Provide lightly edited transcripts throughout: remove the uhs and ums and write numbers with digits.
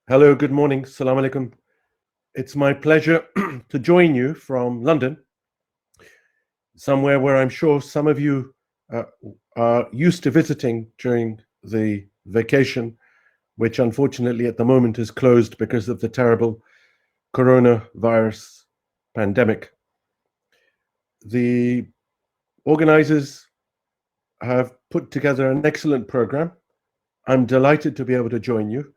Hello, good morning. Assalamu alaikum. It's my pleasure to join you from London, somewhere where I'm sure some of you are used to visiting during the vacation, which unfortunately at the moment is closed because of the terrible coronavirus pandemic. The organizers have put together an excellent program. I'm delighted to be able to join you.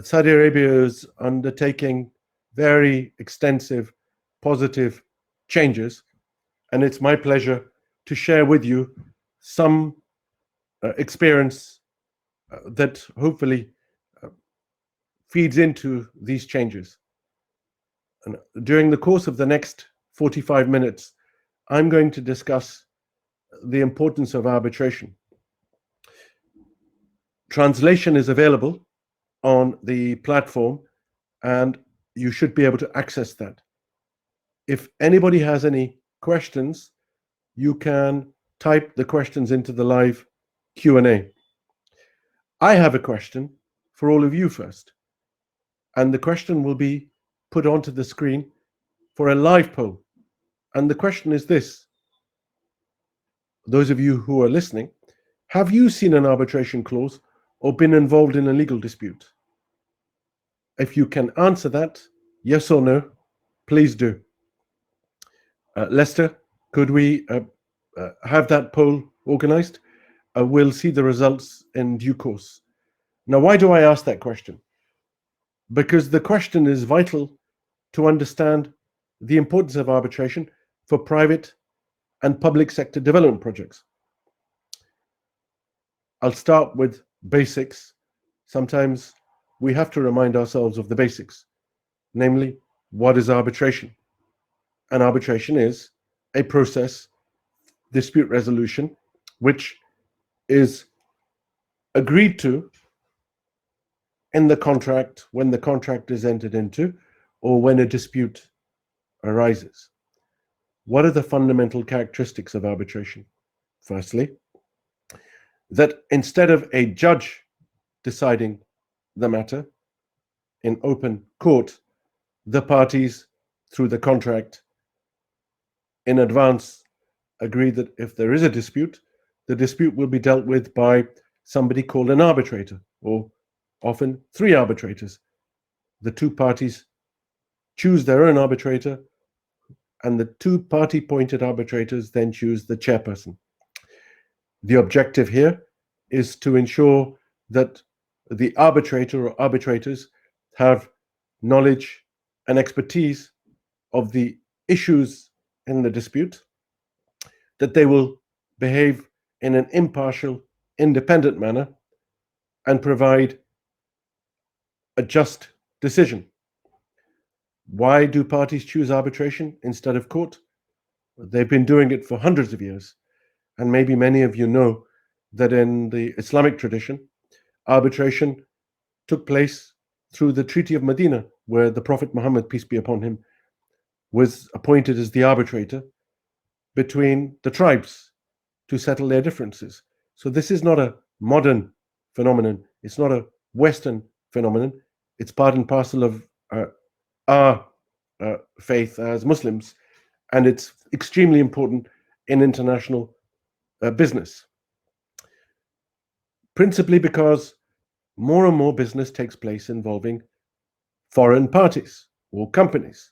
Saudi Arabia is undertaking very extensive positive changes, and it's my pleasure to share with you some experience that hopefully feeds into these changes. And during the course of the next 45 minutes, I'm going to discuss the importance of arbitration. Translation is available on the platform, and you should be able to access that. If anybody has any questions, you can type the questions into the live Q&A. I have a question for all of you first, and the question will be put onto the screen for a live poll. And the question is this: those of you who are listening, have you seen an arbitration clause or been involved in a legal dispute? If you can answer that, yes or no, please do. Lester, could we have that poll organized? We'll see the results in due course. Now, why do I ask that question? Because the question is vital to understand the importance of arbitration for private and public sector development projects. I'll start with basics. Sometimes we have to remind ourselves of the basics, namely, what is arbitration? And arbitration is a process, dispute resolution, which is agreed to in the contract when the contract is entered into or when a dispute arises. What are the fundamental characteristics of arbitration? Firstly, that instead of a judge deciding the matter in open court, the parties, through the contract, in advance agree that if there is a dispute, the dispute will be dealt with by somebody called an arbitrator, or often three arbitrators. The two parties choose their own arbitrator, and the two party-appointed arbitrators then choose the chairperson. The objective here is to ensure that the arbitrator or arbitrators have knowledge and expertise of the issues in the dispute, that they will behave in an impartial, independent manner, and provide a just decision. Why do parties choose arbitration instead of court? They've been doing it for hundreds of years. And maybe many of you know that in the Islamic tradition, arbitration took place through the Treaty of Medina, where the Prophet Muhammad, peace be upon him, was appointed as the arbitrator between the tribes to settle their differences. So this is not a modern phenomenon. It's not a Western phenomenon. It's part and parcel of our faith as Muslims, and it's extremely important in international business. Principally because more and more business takes place involving foreign parties or companies.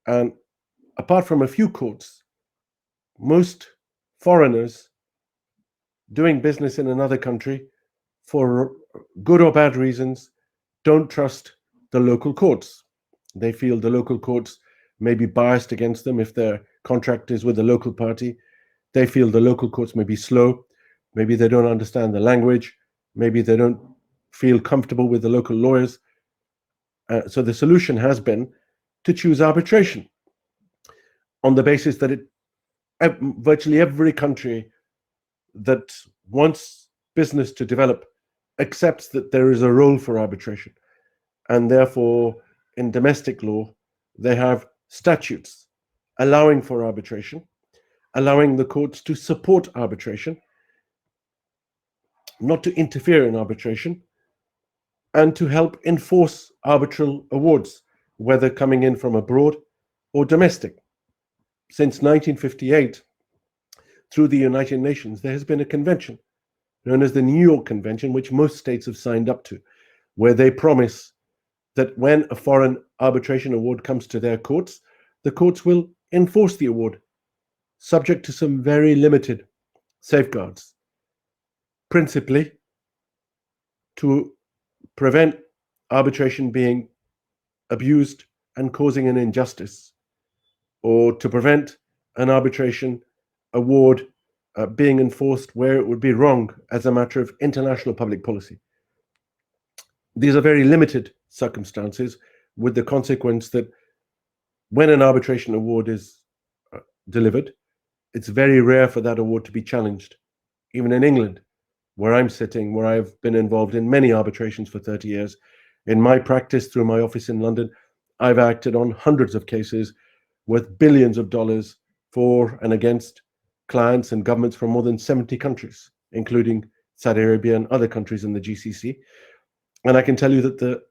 And apart from a few courts, most foreigners doing business in another country, for good or bad reasons, don't trust the local courts. They feel the local courts may be biased against them if their contract is with a local party. They feel the local courts may be slow. Maybe they don't understand the language. Maybe they don't feel comfortable with the local lawyers. So the solution has been to choose arbitration on the basis that virtually every country that wants business to develop accepts that there is a role for arbitration. And therefore, in domestic law, they have statutes allowing for arbitration, allowing the courts to support arbitration, not to interfere in arbitration, and to help enforce arbitral awards, whether coming in from abroad or domestic. Since 1958, through the United Nations, there has been a convention known as the New York Convention, which most states have signed up to, where they promise that when a foreign arbitration award comes to their courts, the courts will enforce the award, subject to some very limited safeguards, principally to prevent arbitration being abused and causing an injustice, or to prevent an arbitration award being enforced where it would be wrong as a matter of international public policy. These are very limited circumstances, with the consequence that when an arbitration award is delivered, it's very rare for that award to be challenged. Even in England, where I'm sitting, where I've been involved in many arbitrations for 30 years, in my practice through my office in London, I've acted on hundreds of cases worth billions of dollars for and against clients and governments from more than 70 countries, including Saudi Arabia and other countries in the GCC. And I can tell you that the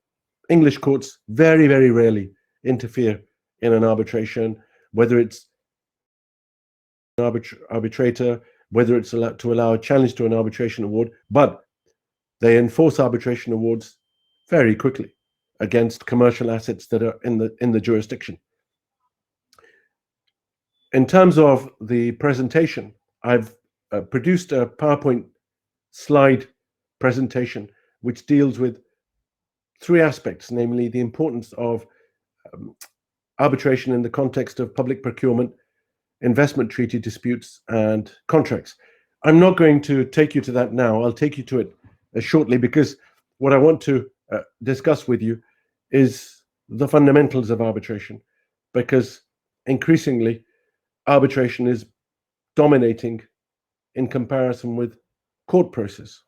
English courts very, very rarely interfere in an arbitration, whether it's an arbitrator, whether it's to allow a challenge to an arbitration award, but they enforce arbitration awards very quickly against commercial assets that are in the jurisdiction. In terms of the presentation, I've produced a PowerPoint slide presentation which deals with three aspects, namely the importance of arbitration in the context of public procurement, investment treaty disputes, and contracts. I'm not going to take you to that now. I'll take you to it shortly, because what I want to discuss with you is the fundamentals of arbitration, because increasingly arbitration is dominating in comparison with court process.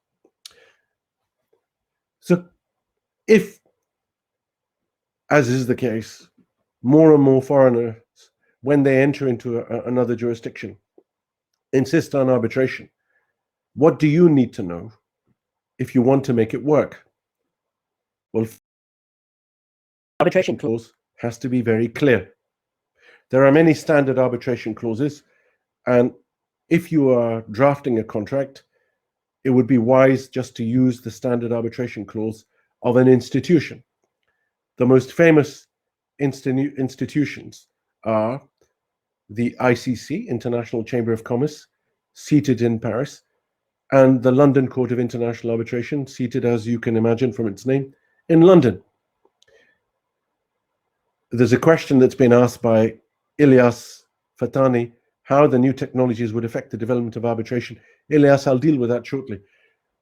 So if, as is the case, more and more foreigners, when they enter into another jurisdiction, insist on arbitration, what do you need to know if you want to make it work? Well, arbitration clause has to be very clear. There are many standard arbitration clauses, and if you are drafting a contract, it would be wise just to use the standard arbitration clause of an institution. The most famous institutions are the ICC, International Chamber of Commerce, seated in Paris, and the London Court of International Arbitration, seated, as you can imagine from its name, in London. There's a question that's been asked by Ilyas Fatani, how the new technologies would affect the development of arbitration. Ilyas, I'll deal with that shortly.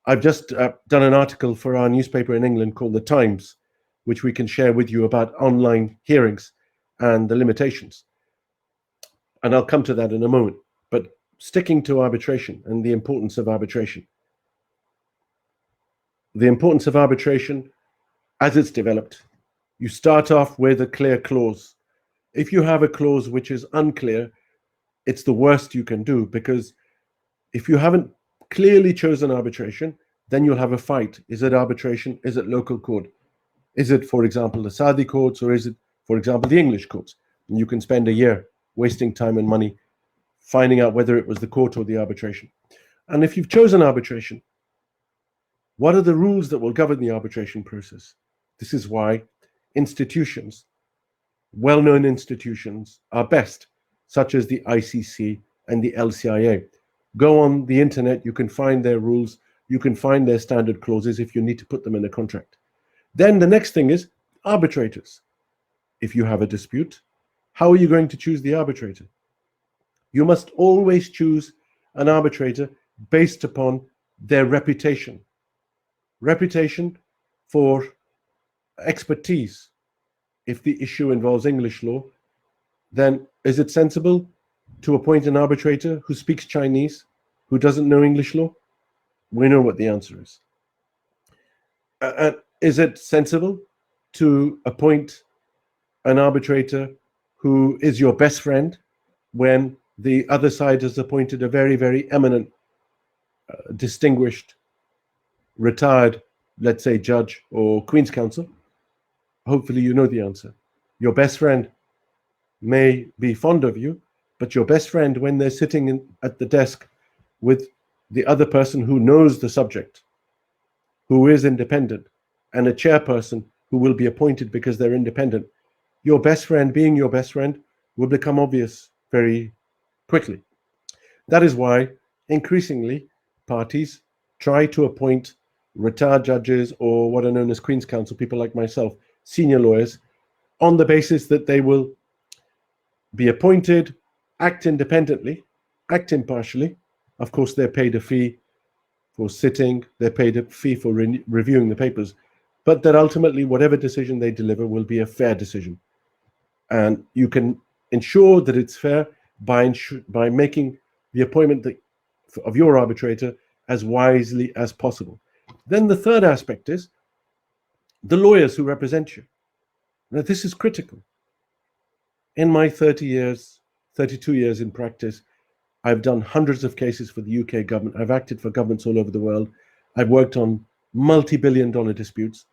I've just done an article for our newspaper in England called The Times, which we can share with you about online hearings and the limitations. And I'll come to that in a moment. But sticking to arbitration and the importance of arbitration. The importance of arbitration, as it's developed, you start off with a clear clause. If you have a clause which is unclear, it's the worst you can do, because if you haven't clearly chosen arbitration, then you'll have a fight. Is it arbitration? Is it local court? Is it, for example, the Saudi courts, or is it, for example, the English courts? And you can spend a year wasting time and money finding out whether it was the court or the arbitration. And if you've chosen arbitration, what are the rules that will govern the arbitration process? This is why institutions, well-known institutions, are best, such as the ICC and the LCIA. Go on the internet, you can find their rules, you can find their standard clauses if you need to put them in a contract. Then the next thing is arbitrators. If you have a dispute, how are you going to choose the arbitrator? You must always choose an arbitrator based upon their reputation. Reputation for expertise. If the issue involves English law, then is it sensible to appoint an arbitrator who speaks Chinese, who doesn't know English law? We know what the answer is. Is it sensible to appoint an arbitrator who is your best friend when the other side has appointed a very, very eminent, distinguished, retired let's say, judge or Queen's Counsel, hopefully you know the answer. Your best friend may be fond of you, but your best friend, when they're sitting at the desk with the other person who knows the subject, who is independent, and a chairperson who will be appointed because they're independent, your best friend being your best friend will become obvious very quickly. That is why increasingly parties try to appoint retired judges or what are known as Queen's Counsel, people like myself, senior lawyers, on the basis that they will be appointed, act independently, act impartially. Of course, they're paid a fee for sitting, they're paid a fee for reviewing the papers, but that ultimately whatever decision they deliver will be a fair decision. And you can ensure that it's fair by making the appointment of your arbitrator as wisely as possible. Then the third aspect is the lawyers who represent you. Now, this is critical. In my 32 years in practice, I've done hundreds of cases for the UK government. I've acted for governments all over the world. I've worked on multi-billion-dollar disputes.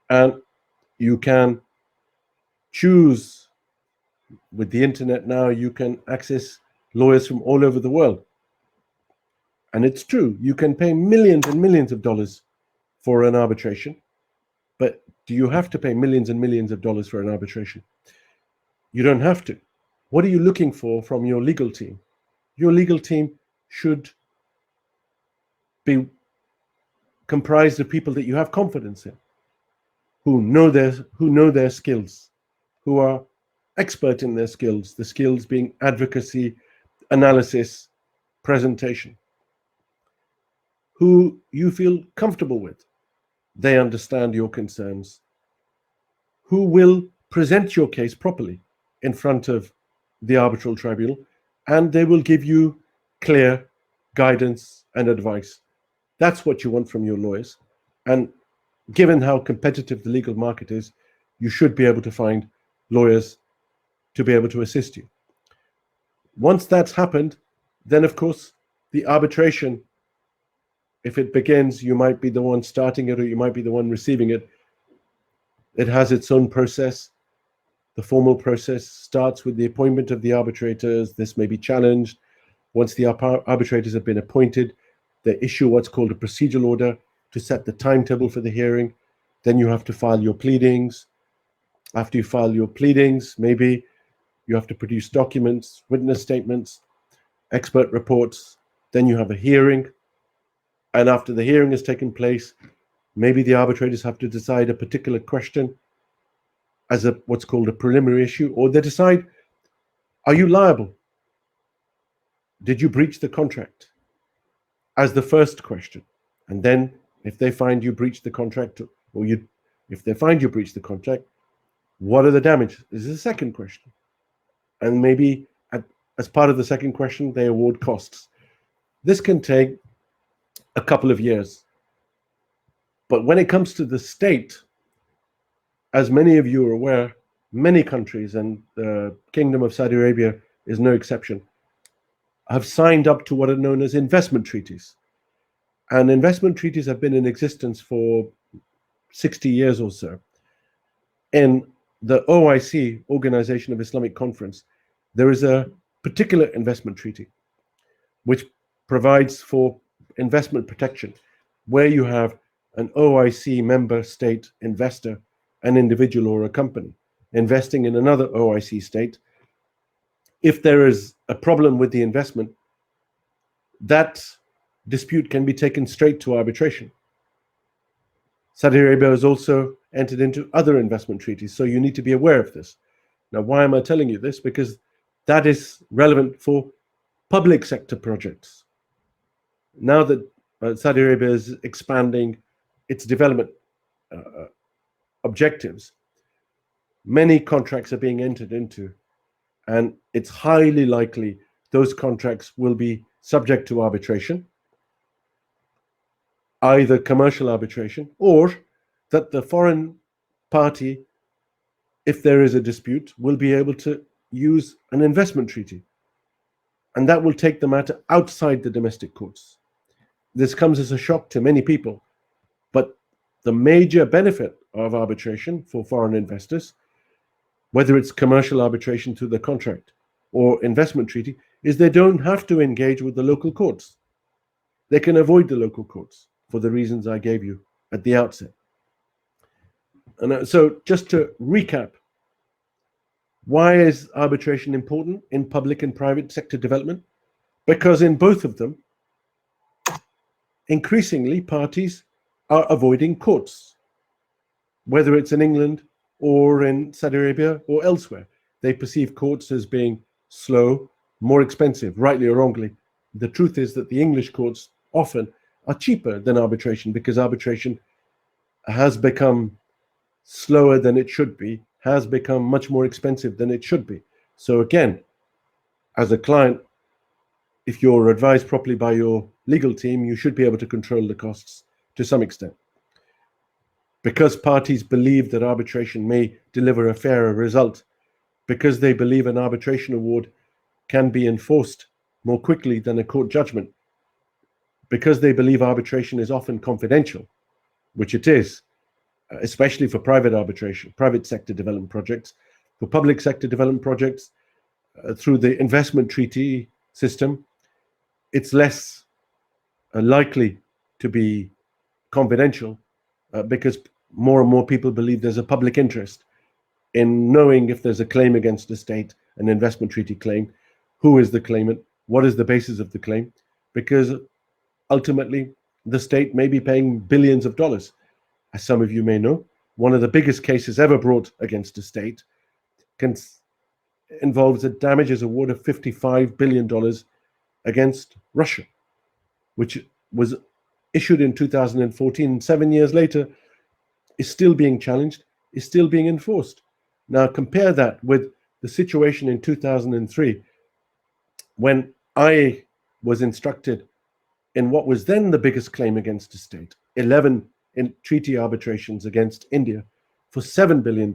And you can choose, with the internet now, you can access lawyers from all over the world. And it's true, you can pay millions and millions of dollars for an arbitration. But do you have to pay millions and millions of dollars for an arbitration? You don't have to. What are you looking for from your legal team? Your legal team should be comprised of people that you have confidence in, who know their skills, who are expert in their skills, the skills being advocacy, analysis, presentation, who you feel comfortable with. They understand your concerns, who will present your case properly in front of the arbitral tribunal, and they will give you clear guidance and advice. That's what you want from your lawyers. And given how competitive the legal market is, you should be able to find lawyers to be able to assist you. Once that's happened, then of course, the arbitration, if it begins, you might be the one starting it or you might be the one receiving it. It has its own process. The formal process starts with the appointment of the arbitrators. This may be challenged. Once the arbitrators have been appointed, they issue what's called a procedural order to set the timetable for the hearing. Then you have to file your pleadings. After you file your pleadings, maybe you have to produce documents, witness statements, expert reports. Then you have a hearing. And after the hearing has taken place, maybe the arbitrators have to decide a particular question as what's called a preliminary issue, or they decide, are you liable? Did you breach the contract? As the first question. And then if they find you breached the contract, or if they find you breached the contract, what are the damages? This is the second question. And maybe as part of the second question, they award costs. This can take a couple of years. But when it comes to the state, as many of you are aware, many countries, and the Kingdom of Saudi Arabia is no exception, have signed up to what are known as investment treaties. And investment treaties have been in existence for 60 years or so. In the OIC, Organization of Islamic Conference, there is a particular investment treaty which provides for investment protection, where you have an OIC member state investor, an individual or a company, investing in another OIC state. If there is a problem with the investment, that dispute can be taken straight to arbitration. Saudi Arabia has also entered into other investment treaties, so you need to be aware of this. Now, why am I telling you this? Because that is relevant for public sector projects. Now that Saudi Arabia is expanding its development objectives, many contracts are being entered into, and it's highly likely those contracts will be subject to arbitration, either commercial arbitration, or that the foreign party, if there is a dispute, will be able to use an investment treaty, and that will take the matter outside the domestic courts. This comes as a shock to many people, but the major benefit of arbitration for foreign investors, whether it's commercial arbitration through the contract or investment treaty, is they don't have to engage with the local courts. They can avoid the local courts for the reasons I gave you at the outset. And so just to recap, why is arbitration important in public and private sector development? Because in both of them, increasingly parties are avoiding courts, whether it's in England or in Saudi Arabia or elsewhere. They perceive courts as being slow, more expensive, rightly or wrongly. The truth is that the English courts often are cheaper than arbitration because arbitration has become slower than it should be, has become much more expensive than it should be. So again, as a client, if you're advised properly by your legal team, you should be able to control the costs to some extent. Because parties believe that arbitration may deliver a fairer result, because they believe an arbitration award can be enforced more quickly than a court judgment, because they believe arbitration is often confidential, which it is, especially for private arbitration, private sector development projects. For public sector development projects, through the investment treaty system, it's less likely to be confidential because more and more people believe there's a public interest in knowing if there's a claim against the state, an investment treaty claim, who is the claimant, what is the basis of the claim, because ultimately the state may be paying billions of dollars. As some of you may know, one of the biggest cases ever brought against the state involves a damages award of $55 billion against Russia, which was issued in 2014. 7 years later, is still being challenged, is still being enforced. Now compare that with the situation in 2003, when I was instructed in what was then the biggest claim against the state, 11 in treaty arbitrations against India for $7 billion.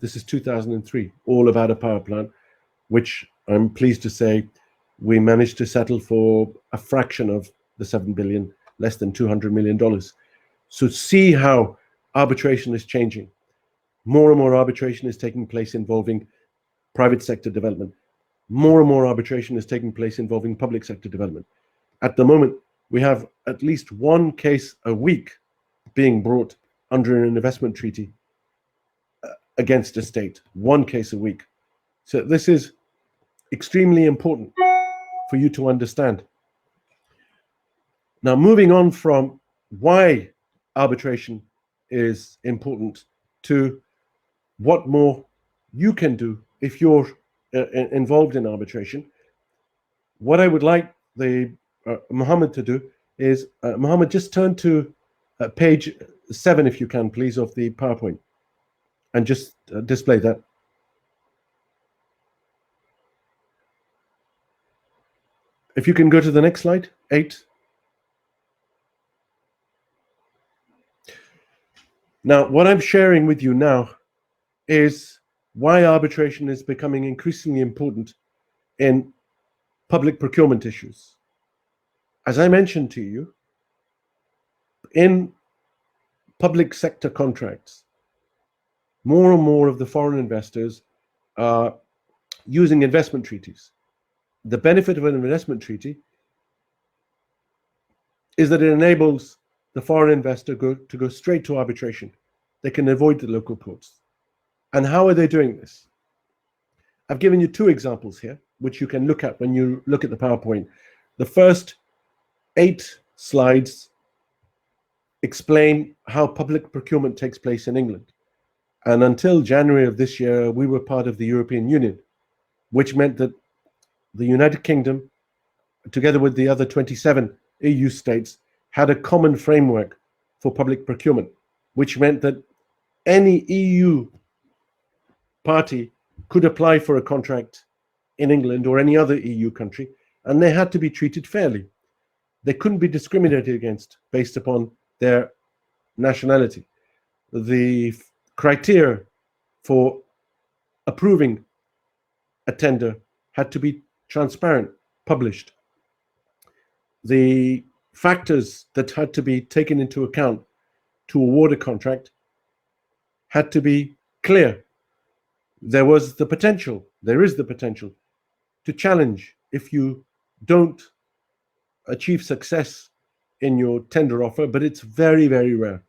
This is 2003, all about a power plant, which I'm pleased to say we managed to settle for a fraction of the $7 billion, less than $200 million. So see how arbitration is changing. More and more arbitration is taking place involving private sector development. More and more arbitration is taking place involving public sector development. At the moment, we have at least one case a week being brought under an investment treaty against a state, one case a week. So this is extremely important for you to understand. Now, moving on from why arbitration is important to what more you can do if you're involved in arbitration. What I would like Mohammed to do is, Mohammed, just turn to page 7, if you can, please, of the PowerPoint, and just display that. If you can go to the next slide, 8. Now, what I'm sharing with you now is why arbitration is becoming increasingly important in public procurement issues. As I mentioned to you, in public sector contracts, more and more of the foreign investors are using investment treaties. The benefit of an investment treaty is that it enables the foreign investor to go straight to arbitration. They can avoid the local courts. And how are they doing this? I've given you 2 examples here, which you can look at when you look at the PowerPoint. The first 8 slides explain how public procurement takes place in England. And until January of this year, we were part of the European Union, which meant that the United Kingdom, together with the other 27 EU states, had a common framework for public procurement, which meant that any EU party could apply for a contract in England or any other EU country, and they had to be treated fairly. They couldn't be discriminated against based upon their nationality. The criteria for approving a tender had to be transparent, published. The factors that had to be taken into account to award a contract had to be clear. There is the potential to challenge if you don't achieve success in your tender offer, but it's very, very rare.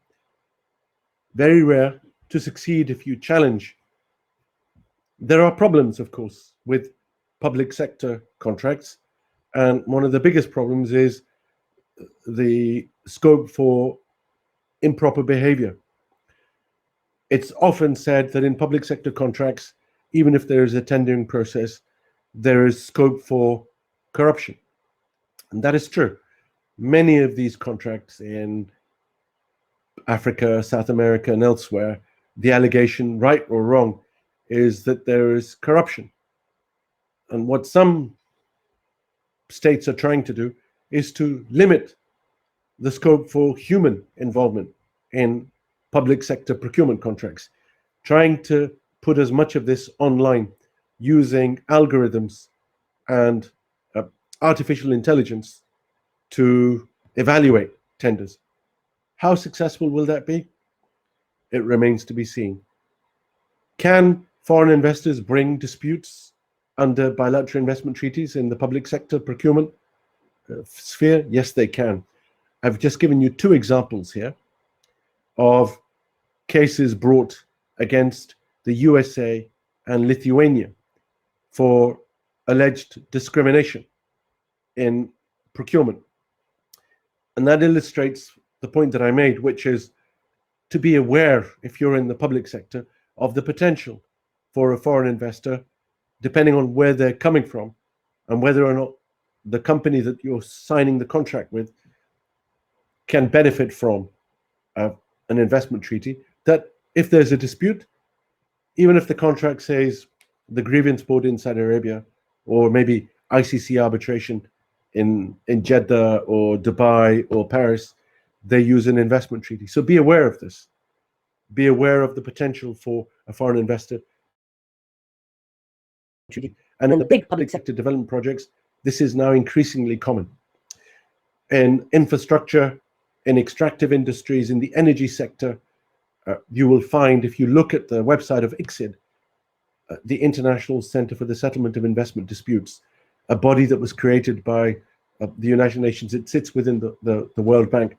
Very rare to succeed if you challenge. There are problems, of course, with public sector contracts, and one of the biggest problems is the scope for improper behavior. It's often said that in public sector contracts, even if there is a tendering process, there is scope for corruption. And that is true. Many of these contracts in Africa, South America, and elsewhere, the allegation, right or wrong, is that there is corruption. And what some states are trying to do is to limit the scope for human involvement in public sector procurement contracts, trying to put as much of this online using algorithms and artificial intelligence to evaluate tenders. How successful will that be? It remains to be seen. Can foreign investors bring disputes under bilateral investment treaties in the public sector procurement sphere? Yes, they can. I've just given you two examples here of cases brought against the USA and Lithuania for alleged discrimination in procurement. And that illustrates the point that I made, which is to be aware, if you're in the public sector, of the potential for a foreign investor, depending on where they're coming from and whether or not the company that you're signing the contract with can benefit from an investment treaty, that if there's a dispute, even if the contract says the grievance board in Saudi Arabia, or maybe ICC arbitration in Jeddah or Dubai or Paris, they use an investment treaty. So be aware of this. Be aware of the potential for a foreign investor. And in the big public sector development projects, this is now increasingly common. In infrastructure, in extractive industries, in the energy sector, you will find, if you look at the website of ICSID, the International Center for the Settlement of Investment Disputes, a body that was created by the United Nations. It sits within the World Bank,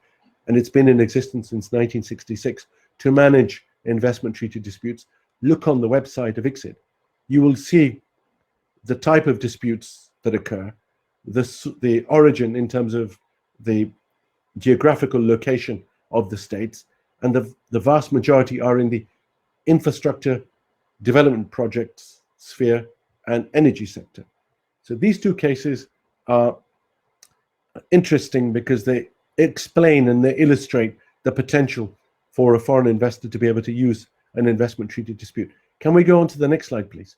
and it's been in existence since 1966 to manage investment treaty disputes. Look on the website of ICSID. You will see the type of disputes that occur, the origin in terms of the geographical location of the states, and the vast majority are in the infrastructure development projects sphere and energy sector. So these two cases are interesting because they explain and they illustrate the potential for a foreign investor to be able to use an investment treaty dispute. Can we go on to the next slide, please?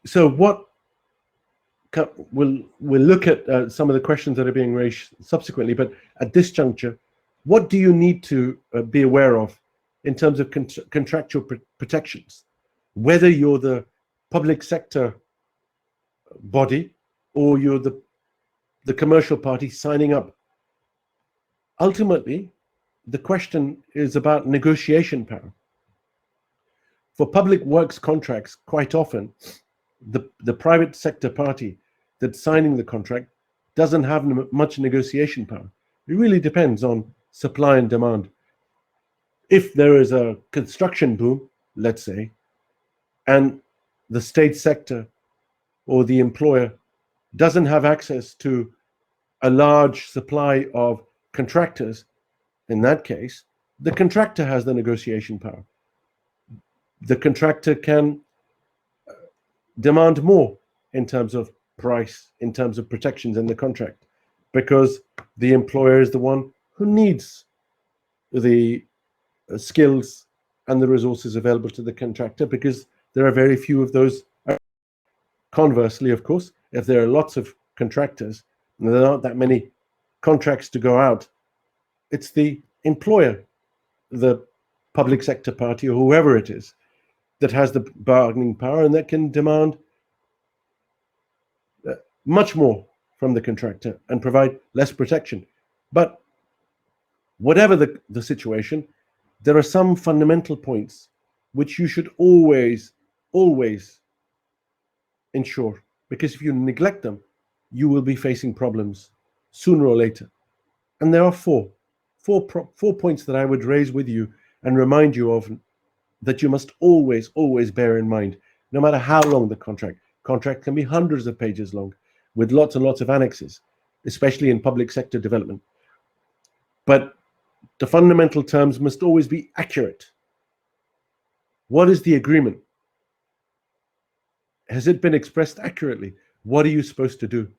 So we'll look at some of the questions that are being raised subsequently, but at this juncture, what do you need to be aware of in terms of contractual protections, whether you're the public sector body or you're the commercial party signing up? Ultimately, the question is about negotiation power. For public works contracts, quite often, the private sector party that's signing the contract doesn't have much negotiation power. It really depends on supply and demand. If there is a construction boom, let's say, and the state sector or the employer doesn't have access to a large supply of contractors, in that case, the contractor has the negotiation power. The contractor can demand more in terms of price, in terms of protections in the contract, because the employer is the one who needs the skills and the resources available to the contractor, because there are very few of those. Conversely, of course, if there are lots of contractors and there aren't that many contracts to go out, it's the employer, the public sector party or whoever it is, that has the bargaining power and that can demand much more from the contractor and provide less protection. But whatever the situation, there are some fundamental points which you should always ensure, because if you neglect them, you will be facing problems sooner or later. And there are four points that I would raise with you and remind you of, that you must always bear in mind, no matter how long the contract can be hundreds of pages long, with lots and lots of annexes, especially in public sector development. But the fundamental terms must always be accurate. What is the agreement? Has it been expressed accurately? What are you supposed to do?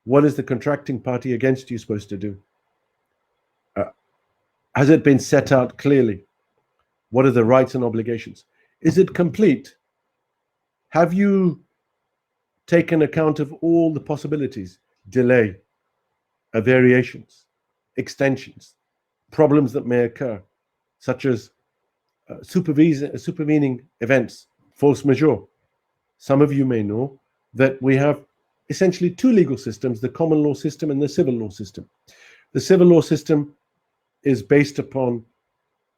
What is the contracting party against you supposed to do? Has it been set out clearly? What are the rights and obligations? Is it complete? Have you taken account of all the possibilities? Delay, variations, extensions, problems that may occur, such as supervening events, force majeure. Some of you may know that we have essentially two legal systems, the common law system and the civil law system. The civil law system is based upon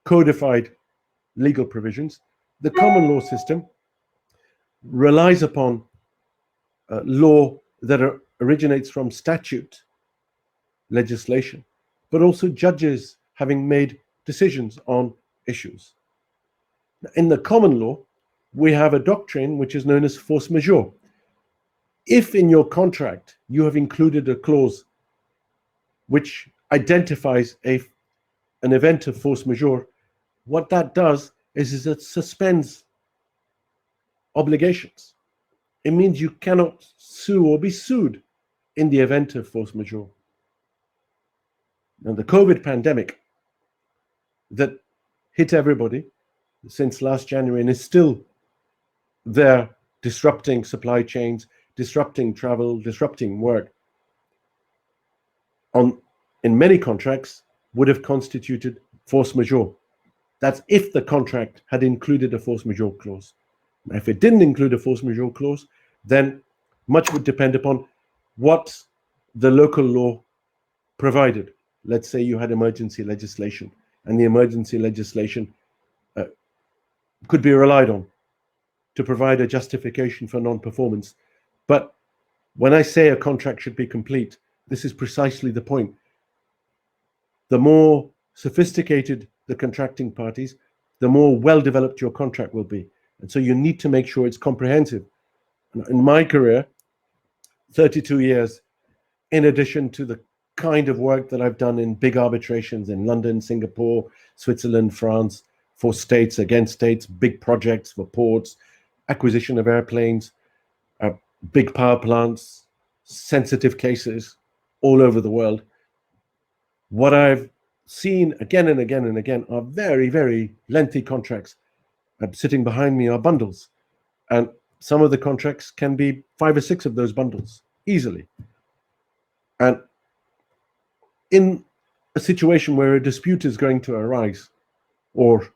codified legal provisions. The common law system relies upon law that originates from statute, legislation, but also judges having made decisions on issues. In the common law, we have a doctrine which is known as force majeure. If in your contract you have included a clause which identifies an event of force majeure, what that does is it suspends obligations. It means you cannot sue or be sued in the event of force majeure. Now, the COVID pandemic that hit everybody since last January and is still there, disrupting supply chains, disrupting travel, disrupting work, in many contracts would have constituted force majeure. That's if the contract had included a force majeure clause. Now, if it didn't include a force majeure clause, then much would depend upon what the local law provided. Let's say you had emergency legislation, and the emergency legislation could be relied on to provide a justification for non-performance. But when I say a contract should be complete, this is precisely the point. The more sophisticated the contracting parties, the more well-developed your contract will be. And so you need to make sure it's comprehensive. In my career, 32 years, in addition to the kind of work that I've done in big arbitrations in London, Singapore, Switzerland, France, for states against states, big projects for ports, acquisition of airplanes, big power plants, sensitive cases all over the world. What I've seen again and again and again are very, very lengthy contracts. Sitting behind me are bundles. And some of the contracts can be 5 or 6 of those bundles easily. And in a situation where a dispute is going to arise, or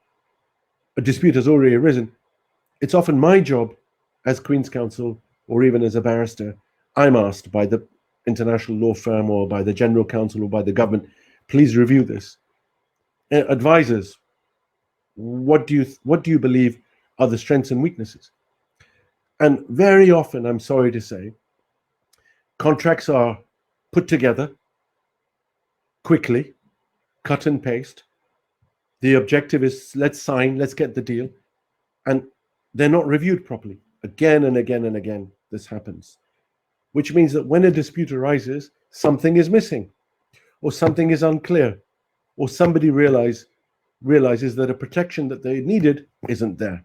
a dispute has already arisen, it's often my job as Queen's Counsel, or even as a barrister, I'm asked by the international law firm or by the General Counsel or by the government, please review this. Advisors, what do you believe are the strengths and weaknesses? And very often, I'm sorry to say, contracts are put together quickly, cut and paste. The objective is let's sign, let's get the deal. And they're not reviewed properly. Again and again and again, this happens. Which means that when a dispute arises, something is missing, or something is unclear, or somebody realizes that a protection that they needed isn't there.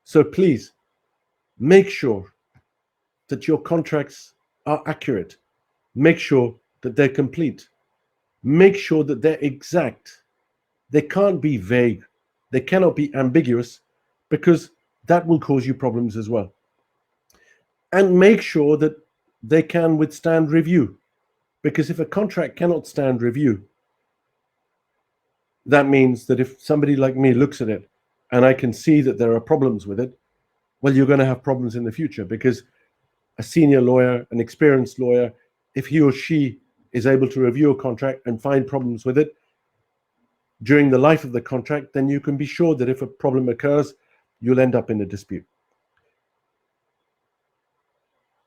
So please, make sure that your contracts are accurate. Make sure that they're complete. Make sure that they're exact. They can't be vague. They cannot be ambiguous, because that will cause you problems as well. And make sure that they can withstand review, because if a contract cannot stand review, that means that if somebody like me looks at it and I can see that there are problems with it, well, you're going to have problems in the future, because a senior lawyer, an experienced lawyer, if he or she is able to review a contract and find problems with it during the life of the contract, then you can be sure that if a problem occurs, you'll end up in a dispute.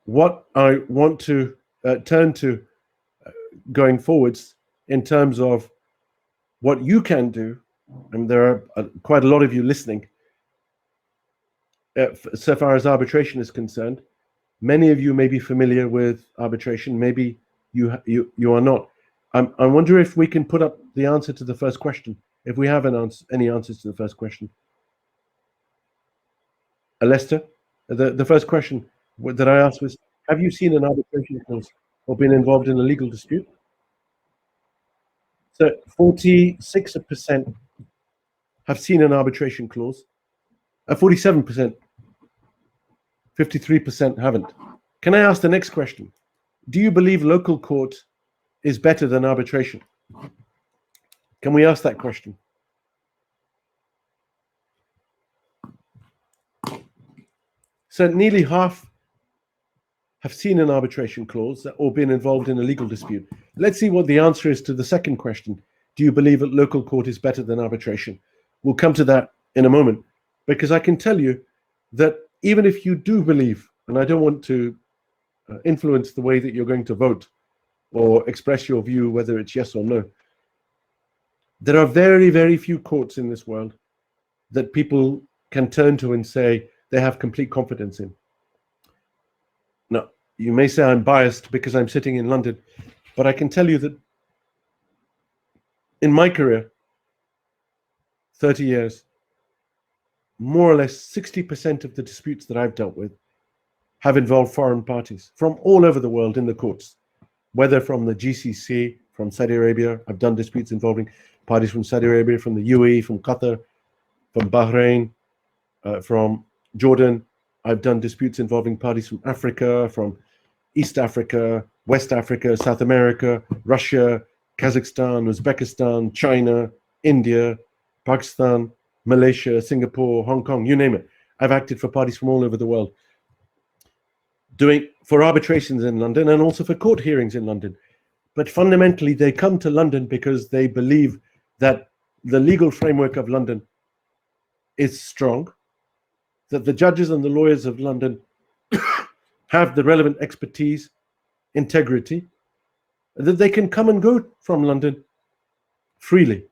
What I want to turn to going forwards in terms of what you can do, and there are quite a lot of you listening, so far as arbitration is concerned. Many of you may be familiar with arbitration, maybe you are not. I wonder if we can put up the answer to the first question, if we have any answers to the first question. Lester, the first question that I asked was, have you seen an arbitration clause or been involved in a legal dispute? So 46% have seen an arbitration clause, 47%, 53% haven't. Can I ask the next question? Do you believe local court is better than arbitration? Can we ask that question? So nearly half have seen an arbitration clause or been involved in a legal dispute. Let's see what the answer is to the second question. Do you believe that local court is better than arbitration? We'll come to that in a moment, because I can tell you that even if you do believe, and I don't want to influence the way that you're going to vote or express your view, whether it's yes or no, there are very, very few courts in this world that people can turn to and say they have complete confidence in. Now, you may say I'm biased because I'm sitting in London, but I can tell you that in my career, 30 years, more or less 60% of the disputes that I've dealt with have involved foreign parties from all over the world in the courts, whether from the GCC, from Saudi Arabia. I've done disputes involving parties from Saudi Arabia, from the UAE, from Qatar, from Bahrain, from Jordan. I've done disputes involving parties from Africa, from East Africa, West Africa, South America, Russia, Kazakhstan, Uzbekistan, China, India, Pakistan, Malaysia, Singapore, Hong Kong, you name it. I've acted for parties from all over the world, doing for arbitrations in London and also for court hearings in London. But fundamentally, they come to London because they believe that the legal framework of London is strong, that the judges and the lawyers of London have the relevant expertise, integrity, that they can come and go from London freely.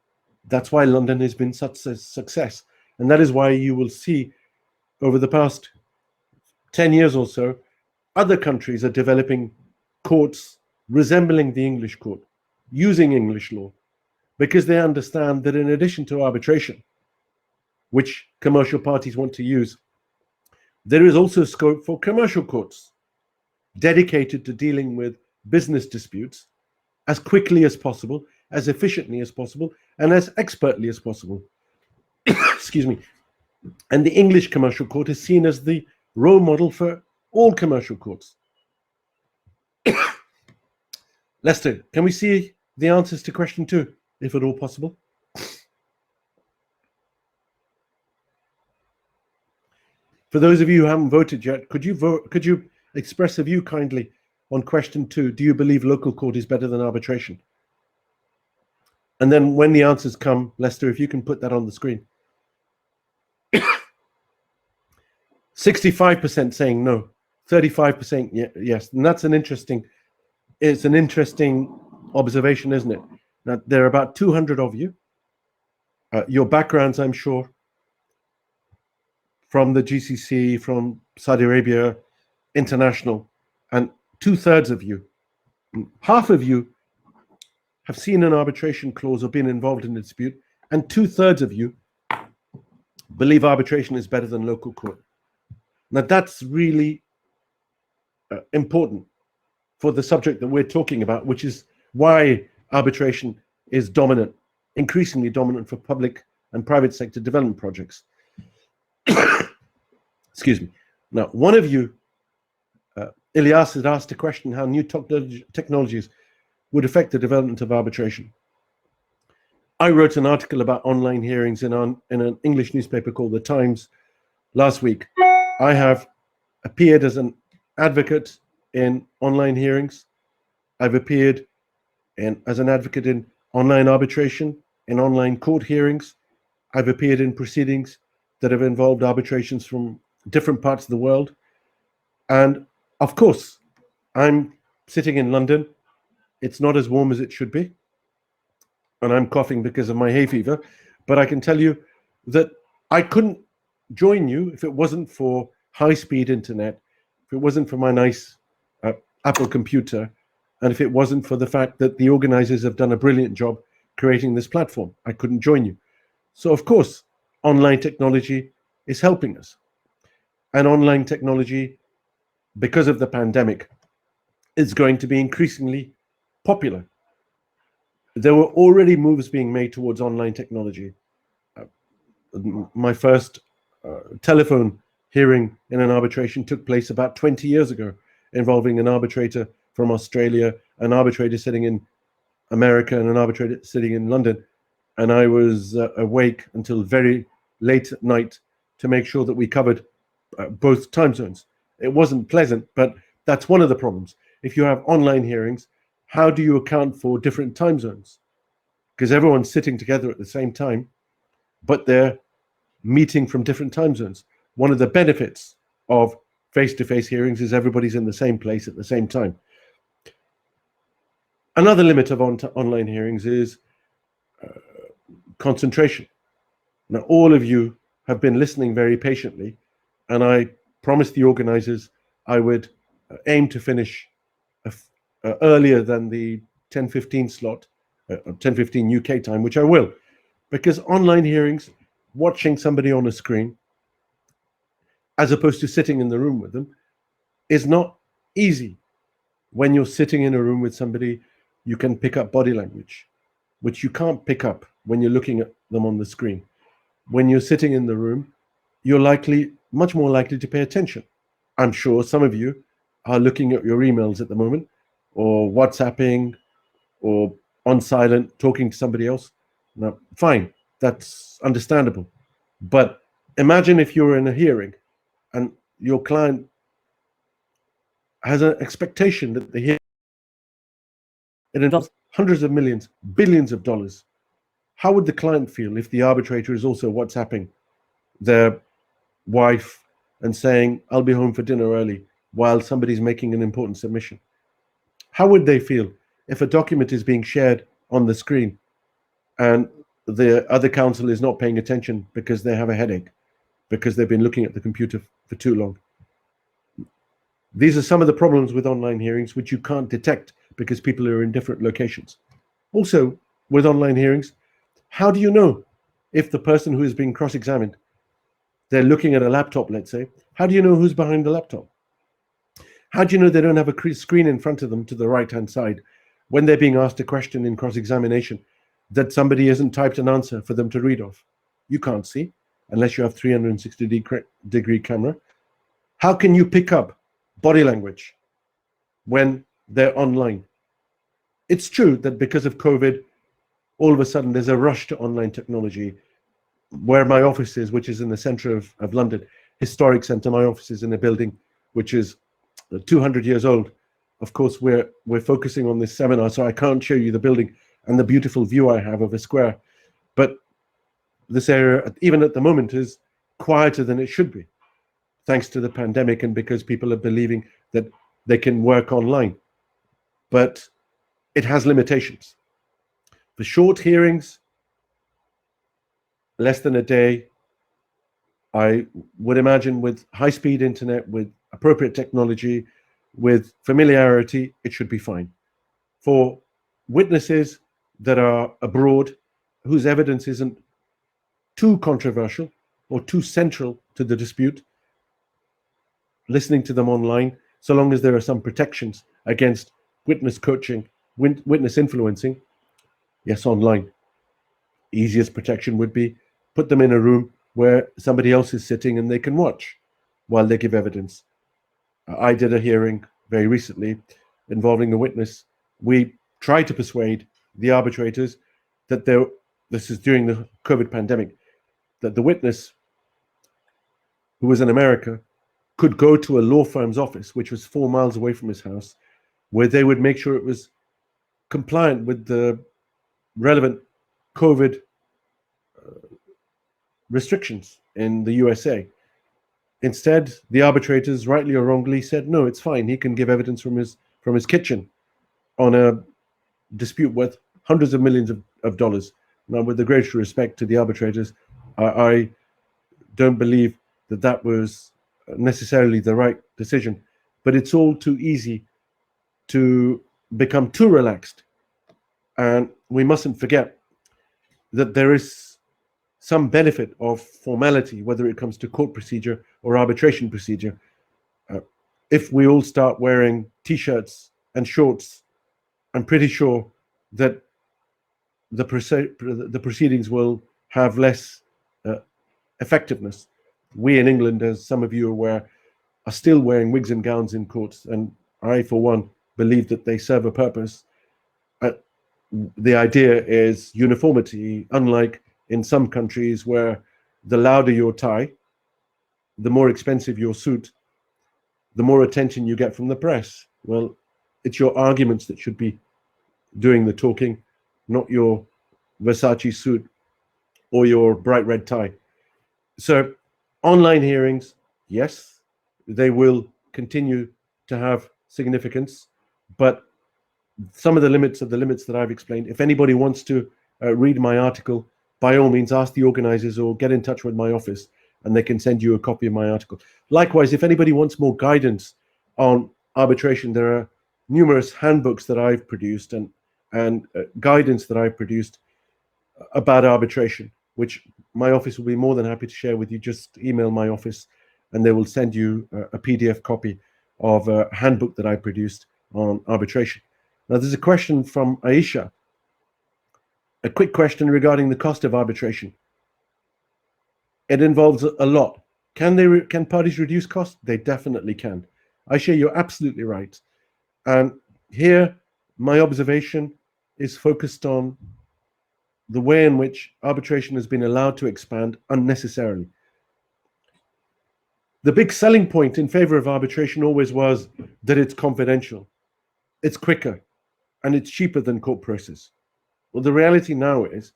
That's why London has been such a success. And that is why you will see over the past 10 years or so, other countries are developing courts resembling the English court, using English law, because they understand that in addition to arbitration, which commercial parties want to use, there is also scope for commercial courts dedicated to dealing with business disputes as quickly as possible, as efficiently as possible, and as expertly as possible. Excuse me. And the English commercial court is seen as the role model for all commercial courts. Lester, can we see the answers to question 2, if at all possible? For those of you who haven't voted yet, could you vote? Could you express a view kindly on question 2? Do you believe local court is better than arbitration? And then when the answers come, Lester, if you can put that on the screen. 65% saying no, 35% yes. And that's it's an interesting observation, isn't it? Now, there are about 200 of you. Your backgrounds, I'm sure, from the GCC, from Saudi Arabia, international, and 2/3 of you, half of you have seen an arbitration clause or been involved in a dispute, and 2/3 of you believe arbitration is better than local court. Now that's really important for the subject that we're talking about, which is why arbitration is dominant, increasingly dominant for public and private sector development projects. Excuse me. Now, one of you, Ilyas, had asked a question how new technologies would affect the development of arbitration. I wrote an article about online hearings in an English newspaper called The Times last week. I have appeared as an advocate in online hearings. I've appeared and as an advocate in online arbitration, in online court hearings. I've appeared in proceedings that have involved arbitrations from different parts of the world. And of course, I'm sitting in London. It's not as warm as it should be. And I'm coughing because of my hay fever. But I can tell you that I couldn't join you if it wasn't for high-speed internet, if it wasn't for my nice Apple computer, and if it wasn't for the fact that the organizers have done a brilliant job creating this platform. I couldn't join you. So of course, online technology is helping us. And online technology, because of the pandemic, is going to be increasingly popular. There were already moves being made towards online technology. My first telephone hearing in an arbitration took place about 20 years ago, involving an arbitrator from Australia, an arbitrator sitting in America, and an arbitrator sitting in London. And I was awake until very late at night to make sure that we covered both time zones. It wasn't pleasant, but that's one of the problems. If you have online hearings, how do you account for different time zones? Because everyone's sitting together at the same time, but they're meeting from different time zones. One of the benefits of face-to-face hearings is everybody's in the same place at the same time. Another limit of online hearings is concentration. Now, all of you have been listening very patiently, and I promised the organizers I would aim to finish earlier than the 10:15 slot, 10:15 UK time, which I will, because online hearings, watching somebody on a screen, as opposed to sitting in the room with them, is not easy. When you're sitting in a room with somebody, you can pick up body language, which you can't pick up when you're looking at them on the screen. When you're sitting in the room, you're much more likely to pay attention. I'm sure some of you are looking at your emails at the moment, or WhatsApping, or on silent, talking to somebody else. Now, fine, that's understandable. But imagine if you're in a hearing and your client has an expectation that the hearing, it involves hundreds of millions, billions of dollars. How would the client feel if the arbitrator is also WhatsApping their wife and saying, I'll be home for dinner early, while somebody's making an important submission? How would they feel if a document is being shared on the screen and the other counsel is not paying attention because they have a headache, because they've been looking at the computer for too long? These are some of the problems with online hearings which you can't detect because people are in different locations. Also, with online hearings, how do you know if the person who is being cross-examined, they're looking at a laptop, let's say, how do you know who's behind the laptop? How do you know they don't have a screen in front of them to the right-hand side when they're being asked a question in cross-examination that somebody hasn't typed an answer for them to read off? You can't see unless you have 360-degree camera. How can you pick up body language when they're online? It's true that because of COVID, all of a sudden there's a rush to online technology. Where my office is, which is in the center of London, historic center, my office is in a building which is 200 years old. Of course, we're focusing on this seminar, so I can't show you the building and the beautiful view I have of a square. But this area, even at the moment, is quieter than it should be, thanks to the pandemic and because people are believing that they can work online. But it has limitations. For short hearings, less than a day, I would imagine with high-speed internet, with appropriate technology, with familiarity, it should be fine. For witnesses that are abroad, whose evidence isn't too controversial or too central to the dispute, listening to them online, so long as there are some protections against witness coaching, witness influencing, yes, online. Easiest protection would be put them in a room where somebody else is sitting and they can watch while they give evidence. I did a hearing very recently involving a witness. We tried to persuade the arbitrators that this is during the COVID pandemic, that the witness, who was in America, could go to a law firm's office, which was 4 miles away from his house, where they would make sure it was compliant with the relevant COVID restrictions in the USA. Instead, the arbitrators, rightly or wrongly, said, no, it's fine. He can give evidence from his kitchen on a dispute worth hundreds of millions of dollars. Now, with the greatest respect to the arbitrators, I don't believe that was necessarily the right decision. But it's all too easy to become too relaxed. And we mustn't forget that there is some benefit of formality, whether it comes to court procedure or arbitration procedure. If we all start wearing T-shirts and shorts, I'm pretty sure that the proceedings will have less effectiveness. We in England, as some of you are aware, are still wearing wigs and gowns in courts, and I, for one, believe that they serve a purpose. The idea is uniformity, unlike in some countries where the louder your tie, the more expensive your suit, the more attention you get from the press. Well, it's your arguments that should be doing the talking, not your Versace suit or your bright red tie. So online hearings, yes, they will continue to have significance, but some of the limits that I've explained. If anybody wants to read my article, by all means, ask the organizers or get in touch with my office and they can send you a copy of my article. Likewise, if anybody wants more guidance on arbitration, there are numerous handbooks that I've produced and guidance that I've produced about arbitration, which my office will be more than happy to share with you. Just email my office and they will send you a PDF copy of a handbook that I produced on arbitration. Now, there's a question from Aisha, a quick question regarding the cost of arbitration. It involves a lot. Can parties reduce costs? They definitely can. Aisha, you're absolutely right. And here, my observation is focused on the way in which arbitration has been allowed to expand unnecessarily. The big selling point in favor of arbitration always was that it's confidential, it's quicker, and it's cheaper than court process. Well, the reality now is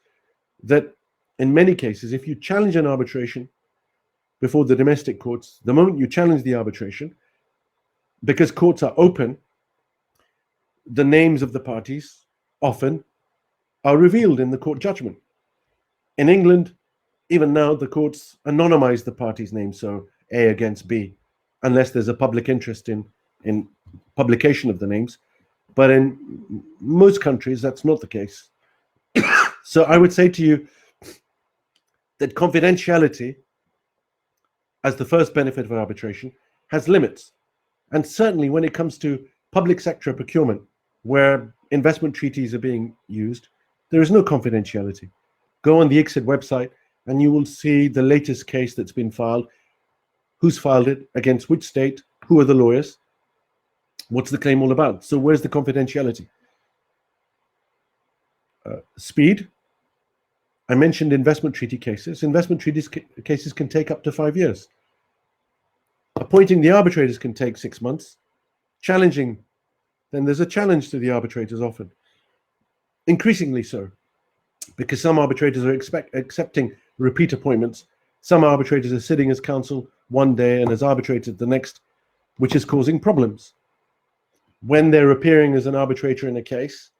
that in many cases, if you challenge an arbitration before the domestic courts, the moment you challenge the arbitration, because courts are open, the names of the parties often are revealed in the court judgment. In England, even now, the courts anonymize the parties' names, so A against B, unless there's a public interest in publication of the names. But in most countries, that's not the case. So I would say to you that confidentiality, as the first benefit of arbitration, has limits. And certainly when it comes to public sector procurement, where investment treaties are being used, there is no confidentiality. Go on the ICSID website and you will see the latest case that's been filed, who's filed it, against which state, who are the lawyers, what's the claim all about. So where's the confidentiality? Speed. I mentioned investment treaty cases. Investment treaty cases can take up to 5 years. Appointing the arbitrators can take 6 months. Challenging, then there's a challenge to the arbitrators often. Increasingly so, because some arbitrators are accepting repeat appointments. Some arbitrators are sitting as counsel one day and as arbitrators the next, which is causing problems. When they're appearing as an arbitrator in a case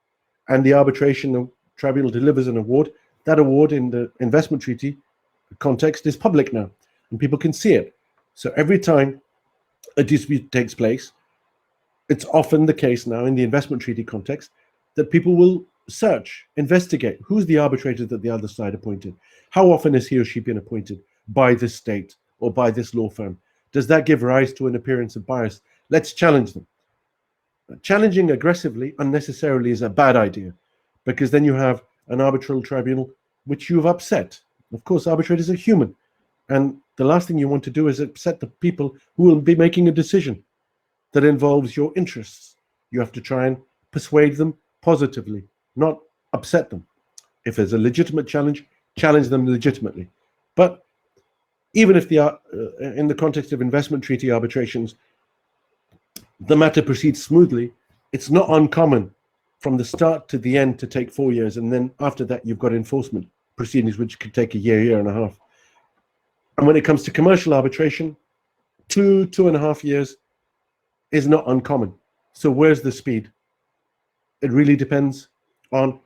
and the arbitration tribunal delivers an award, that award in the investment treaty context is public now and people can see it. So every time a dispute takes place, it's often the case now in the investment treaty context that people will search, investigate who's the arbitrator that the other side appointed. How often has he or she been appointed by this state or by this law firm? Does that give rise to an appearance of bias? Let's challenge them. Challenging aggressively unnecessarily is a bad idea, because then you have an arbitral tribunal which you've upset. Of course, arbitrators are human, and the last thing you want to do is upset the people who will be making a decision that involves your interests. You have to try and persuade them positively, not upset them. If there's a legitimate challenge, challenge them legitimately. But even if in the context of investment treaty arbitrations, the matter proceeds smoothly, it's not uncommon from the start to the end to take 4 years, and then after that you've got enforcement proceedings which could take a year and a half. And when it comes to commercial arbitration, 2.5 years is not uncommon. So where's the speed? It really depends on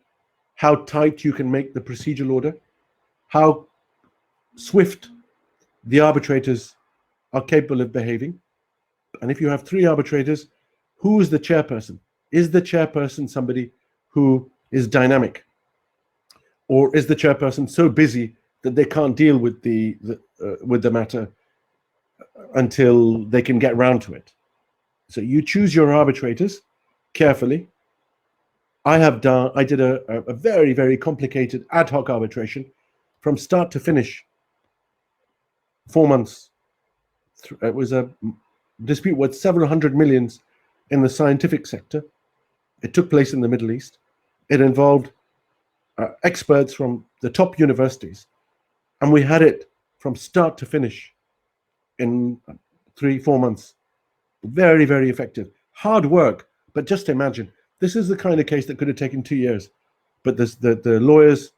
how tight you can make the procedural order, how swift the arbitrators are capable of behaving. And if you have 3 arbitrators, who is the chairperson? Is the chairperson somebody who is dynamic? Or is the chairperson so busy that they can't deal with the matter until they can get round to it? So you choose your arbitrators carefully. I did a very, very complicated ad hoc arbitration from start to finish, 4 months. It was a dispute worth several hundred millions in the scientific sector. It took place in the Middle East. It involved experts from the top universities, and we had it from start to finish in 3-4 months. Very, very effective. Hard work, but just imagine, this is the kind of case that could have taken 2 years, but the lawyers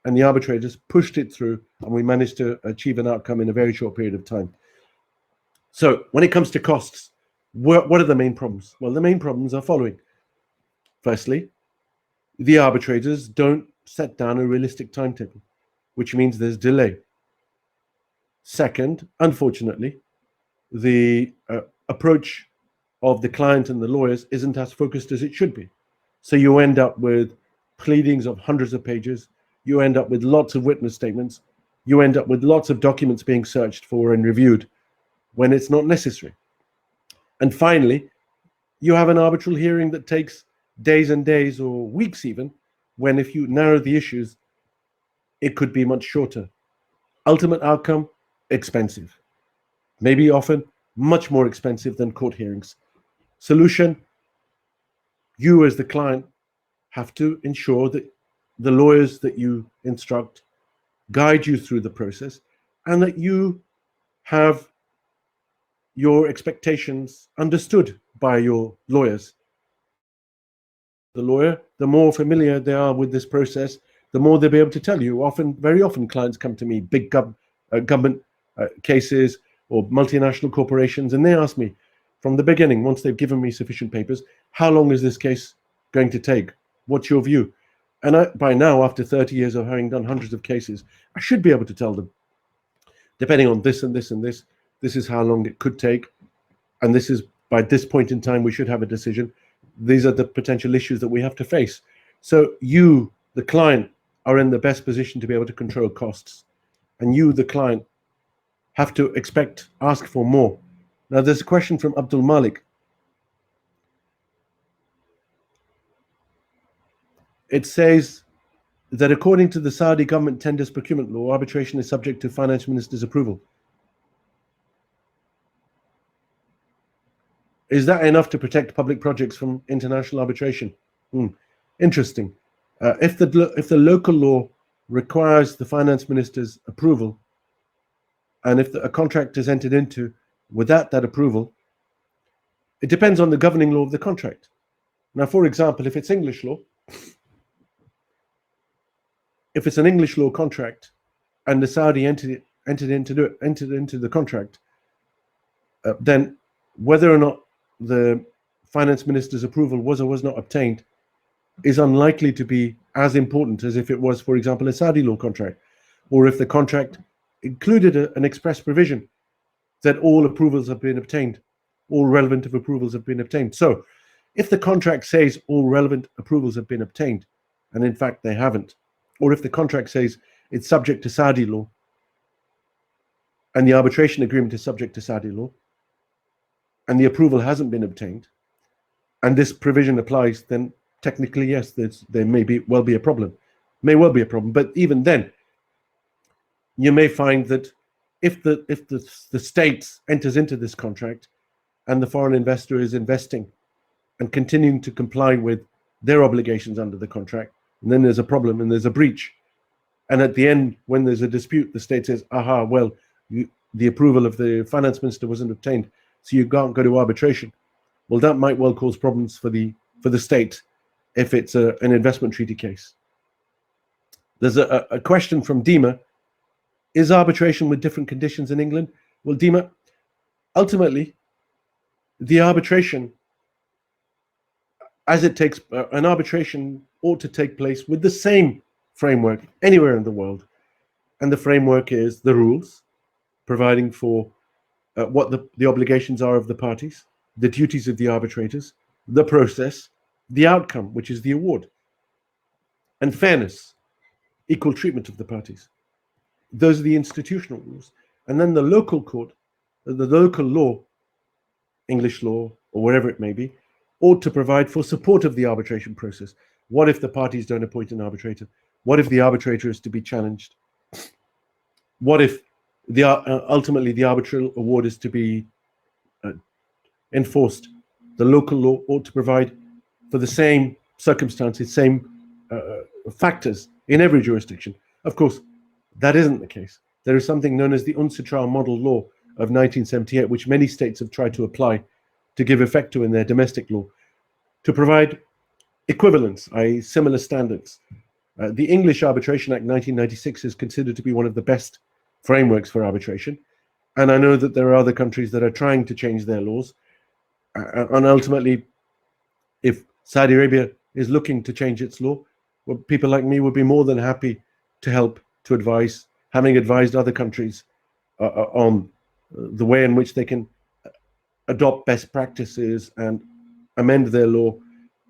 and the arbitrators pushed it through, and we managed to achieve an outcome in a very short period of time. So when it comes to costs, what are the main problems? Well, the main problems are following. Firstly, the arbitrators don't set down a realistic timetable, which means there's delay. Second, unfortunately, the approach of the client and the lawyers isn't as focused as it should be. So you end up with pleadings of hundreds of pages. You end up with lots of witness statements. You end up with lots of documents being searched for and reviewed when it's not necessary. And finally, you have an arbitral hearing that takes days and days or weeks even, when if you narrow the issues, it could be much shorter. Ultimate outcome, expensive. Maybe often much more expensive than court hearings. Solution, you as the client have to ensure that the lawyers that you instruct guide you through the process, and that you have your expectations understood by your lawyers. The lawyer, the more familiar they are with this process, the more they'll be able to tell you. Very often clients come to me, big government cases or multinational corporations, and they ask me from the beginning, once they've given me sufficient papers, how long is this case going to take? What's your view? And by now, after 30 years of having done hundreds of cases, I should be able to tell them, depending on this and this and this, this is how long it could take, and this is, by this point in time, we should have a decision. These are the potential issues that we have to face. So you, the client, are in the best position to be able to control costs. And you, the client, have to ask for more. Now, there's a question from Abdul Malik. It says that according to the Saudi government tenders procurement law, arbitration is subject to finance minister's approval. Is that enough to protect public projects from international arbitration? Interesting. If the local law requires the finance minister's approval, and if a contract is entered into without that approval, it depends on the governing law of the contract. Now, for example, if it's English law, if it's an English law contract and the Saudi entered into the contract, then whether or not the finance minister's approval was or was not obtained is unlikely to be as important as if it was, for example, a Saudi law contract, or if the contract included an express provision that all approvals have been obtained, all relevant approvals have been obtained. So if the contract says all relevant approvals have been obtained, and in fact they haven't, or if the contract says it's subject to Saudi law, and the arbitration agreement is subject to Saudi law, and the approval hasn't been obtained, and this provision applies, then technically, yes, there may well be a problem. But even then, you may find that if the state enters into this contract and the foreign investor is investing and continuing to comply with their obligations under the contract, and then there's a problem and there's a breach, and at the end, when there's a dispute, the state says, aha, well, the approval of the finance minister wasn't obtained, so you can't go to arbitration. Well, that might well cause problems for the state if it's an investment treaty case. There's a question from Dima. Is arbitration with different conditions in England? Well, Dima, ultimately, the arbitration, as it takes, an arbitration ought to take place with the same framework anywhere in the world. And the framework is the rules, providing for what the obligations are of the parties, the duties of the arbitrators, the process, the outcome, which is the award, and fairness, equal treatment of the parties. Those are the institutional rules. And then the local court, the local law, English law, or wherever it may be, ought to provide for support of the arbitration process. What if the parties don't appoint an arbitrator? What if the arbitrator is to be challenged? What if ultimately the arbitral award is to be enforced? The local law ought to provide for the same circumstances, same factors in every jurisdiction. Of course, that isn't the case. There is something known as the UNCITRAL model law of 1978, which many states have tried to apply to give effect to in their domestic law, to provide equivalence, i.e. similar standards. The English Arbitration Act 1996 is considered to be one of the best frameworks for arbitration. And I know that there are other countries that are trying to change their laws. And ultimately, if Saudi Arabia is looking to change its law, well, people like me would be more than happy to help, to advise, having advised other countries on the way in which they can adopt best practices and amend their law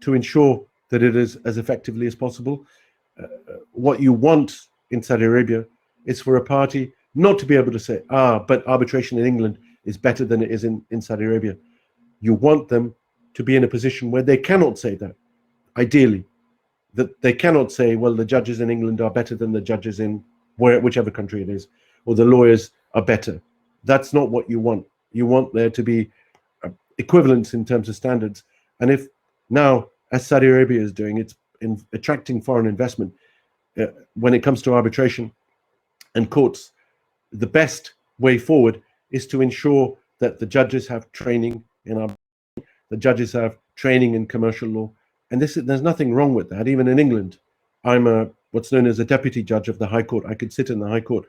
to ensure that it is as effectively as possible. What you want in Saudi Arabia is for a party not to be able to say, but arbitration in England is better than it is in Saudi Arabia. You want them to be in a position where they cannot say that, ideally, that they cannot say, well, the judges in England are better than the judges in whichever country it is, or the lawyers are better. That's not what you want. You want there to be equivalence in terms of standards. And if now, as Saudi Arabia is doing, it's in attracting foreign investment, when it comes to arbitration and courts, the best way forward is to ensure that the judges have training in arbitration, the judges have training in commercial law. And there's nothing wrong with that. Even in England, I'm what's known as a deputy judge of the High Court. I could sit in the High Court.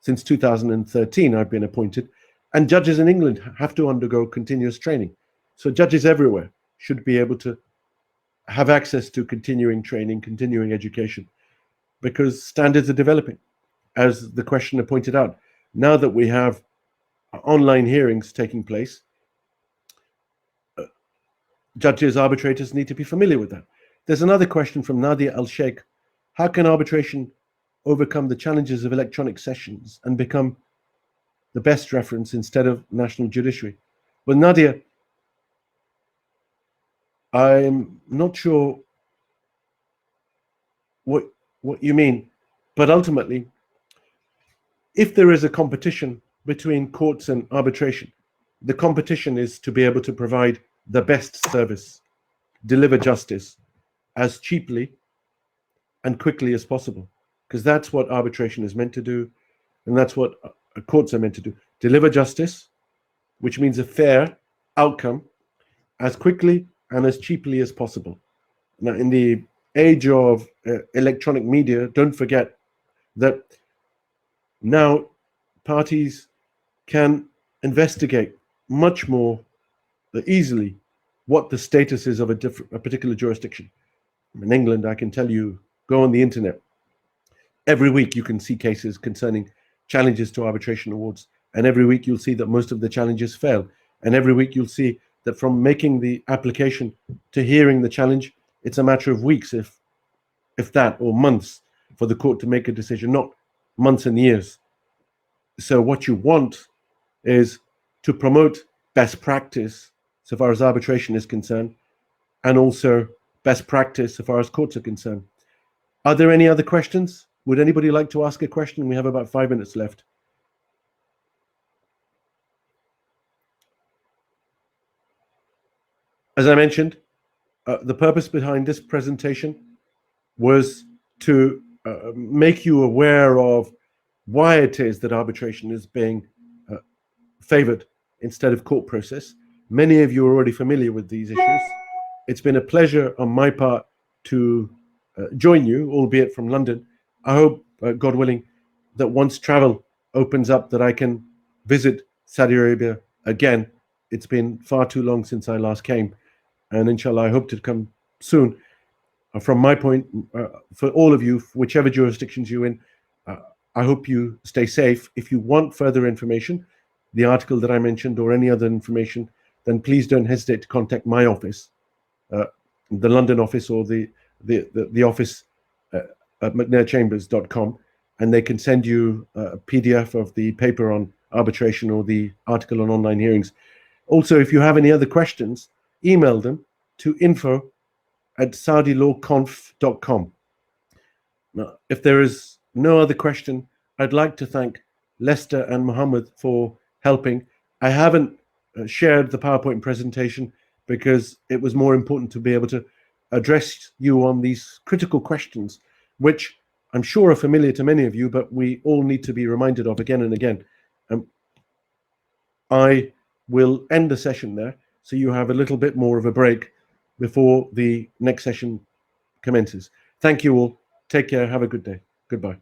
Since 2013, I've been appointed. And judges in England have to undergo continuous training. So judges everywhere should be able to have access to continuing training, continuing education, because standards are developing. As the questioner pointed out, now that we have online hearings taking place, judges, arbitrators need to be familiar with that. There's another question from Nadia Al-Sheikh. How can arbitration overcome the challenges of electronic sessions and become the best reference instead of national judiciary? Well, Nadia, I'm not sure what you mean, but ultimately, if there is a competition between courts and arbitration, the competition is to be able to provide the best service, deliver justice as cheaply and quickly as possible, because that's what arbitration is meant to do, and that's what courts are meant to do. Deliver justice, which means a fair outcome, as quickly and as cheaply as possible. Now, in the age of electronic media, don't forget that now parties can investigate much more easily what the status is of a particular jurisdiction. In England, I can tell you, go on the internet. Every week you can see cases concerning challenges to arbitration awards. And every week you'll see that most of the challenges fail. And every week you'll see that from making the application to hearing the challenge, it's a matter of weeks, if that, or months for the court to make a decision, not months and years. So what you want is to promote best practice so far as arbitration is concerned, and also best practice so far as courts are concerned. Are there any other questions? Would anybody like to ask a question? We have about 5 minutes left. As I mentioned, the purpose behind this presentation was to make you aware of why it is that arbitration is being favored instead of court process. Many of you are already familiar with these issues. It's been a pleasure on my part to join you, albeit from London. I hope, God willing, that once travel opens up, that I can visit Saudi Arabia again. It's been far too long since I last came, and inshallah, I hope to come soon. From my point, for all of you, whichever jurisdictions you're in, I hope you stay safe. If you want further information, the article that I mentioned or any other information, then please don't hesitate to contact my office, the London office, or the office at mcnairchambers.com, and they can send you a PDF of the paper on arbitration or the article on online hearings. Also, if you have any other questions, email them to info@saudilawconf.com. Now, if there is no other question, I'd like to thank Lester and Mohammed for helping. I haven't shared the PowerPoint presentation because it was more important to be able to address you on these critical questions, which I'm sure are familiar to many of you, but we all need to be reminded of again and again. I will end the session there, so you have a little bit more of a break before the next session commences. Thank you all. Take care. Have a good day. Goodbye.